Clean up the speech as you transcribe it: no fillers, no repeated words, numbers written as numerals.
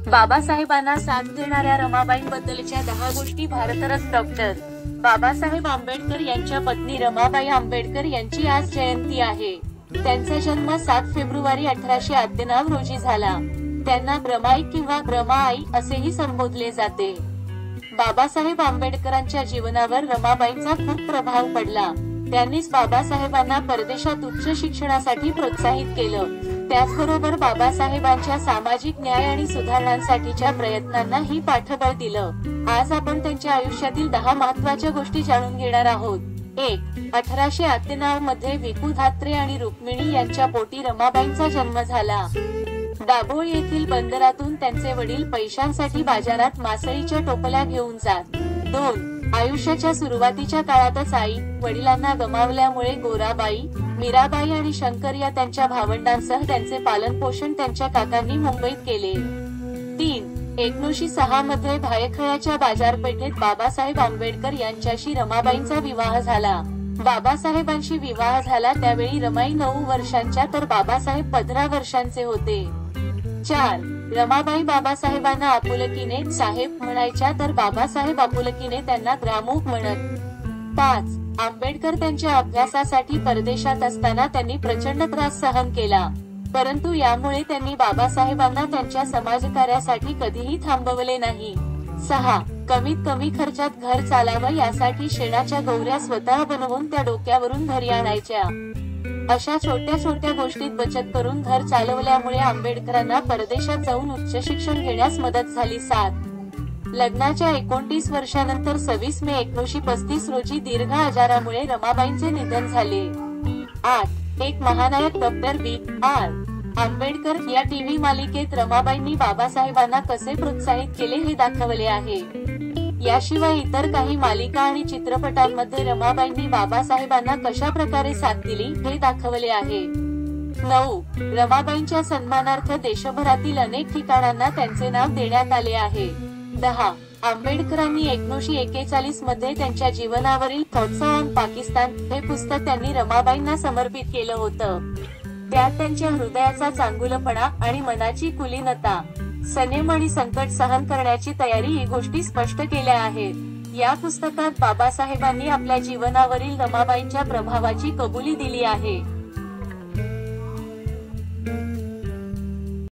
बाबासाहेबांना साथ देणाऱ्या रमाबाईंबद्दलच्या 10 गोष्टी. भारतरत्न डॉक्टर बाबासाहेब आंबेडकर यांच्या पत्नी रमाबाई आंबेडकर यांची आज जयंती आहे. त्यांचा जन्म 7 फेब्रुवारी 1898 रोजी झाला. त्यांना रमाई किंवा रमाई असेही संबोधले जाते. बाबासाहेब आंबेडकरांच्या जीवनावर रमाबाईंचा खूप प्रभाव पडला. त्यांनीच बाबासाहेबांना परदेशात उच्च शिक्षणासाठी प्रोत्साहित केलं. त्याचबरोबर बाबासाहेबांच्या सामाजिक न्याय आणि सुधारणांसाठीच्या प्रयत्नांनाही पाठबळ दिलं. आज आपण त्यांच्या आयुष्यातील 10 महत्त्वाच्या गोष्टी जाणून घेणार आहोत. 1. 1898 मध्ये विकू धात्रे आणि रुक्मिणी यांच्या पोटी रमाबाईंचा जन्म झाला. दाभोळ येथील बंदरातून त्यांचे वडील पैशांसाठी बाजारात मासळीच्या टोपल्या घेऊन जात. 2. आयुष्याच्या सुरुवातीच्या काळातच आई वडिलांना गमावल्यामुळे गोराबाई, मीराबाई आणि शंकर या त्यांच्या भावंडांसह त्यांचे पालनपोषण त्यांच्या काकांनी मुंबईत केले. 3. 1906 मध्ये भायखळ्याच्या बाजारपेठेत बाबासाहेब आंबेडकर यांच्याशी रमाबाईंचा विवाह झाला. बाबासाहेबांशी विवाह झाला त्यावेळी रमाई 9 वर्षांच्या तर बाबासाहेब 15 वर्षांचे होते. 4. रमाबाई बाबासाहेबांना आपुलकीने साहेब म्हणायच्या तर बाबासाहेब आपुलकीने त्यांना ग्रामोक म्हणत. 5. आंबेडकर त्यांच्या अभ्यासासाठी परदेशात असताना त्यांनी प्रचंड त्रास सहन केला, परंतु यामुळे त्यांनी बाबासाहेबांना त्यांच्या समाजकार्यासाठी कधीही थांबवले नाही. 6. कमीत कमी खर्चात घर चालावं यासाठी शेणाच्या गौऱ्या स्वतः बनवून त्या डोक्यावरून घरी आणायच्या. अशा छोट्या छोट्या गोष्टीत बचत करून घर चालवल्यामुळे आंबेडकरांना परदेशात जाऊन उच्च शिक्षण घेण्यास मदत झाली. 7. लग्नाच्या 29 वर्षानंतर 26 मे 1935 रोजी दीर्घ आजारामुळे रमाबाईंचे निधन झाले. 8. एक महानायक डॉक्टर बी.आर. आंबेडकर या टीव्ही मालिकेत रमाबाईंनी बाबासाहेबांना कसे प्रोत्साहित केले हे दाखवले आहे. याशिवाय इतर काही मालिका आणि चित्रपटांमध्ये रमाबाईंनी बाबासाहेबांना कशा प्रकारे साथ दिली हे दाखवले आहे. 9. रमाबाईंच्या सन्मानार्थ देशभरातील अनेक ठिकाणांना त्यांचे नाव देण्यात आले आहे. 10. आंबेडकरांनी 1941 मध्ये त्यांच्या जीवनावरील थॉट्स ऑन पाकिस्तान हे पुस्तक त्यांनी रमाबाईंना समर्पित केलं होतं. त्यात त्यांच्या हृदयाचा चांगुलपणा आणि मनाची कुलीनता, संयम आणि संकट सहन करण्याची तयारी ही गोष्टी स्पष्ट केल्या आहेत. या पुस्तकात बाबासाहेबांनी आपल्या जीवनावरील रमाबाईंच्या प्रभावाची कबुली दिली आहे.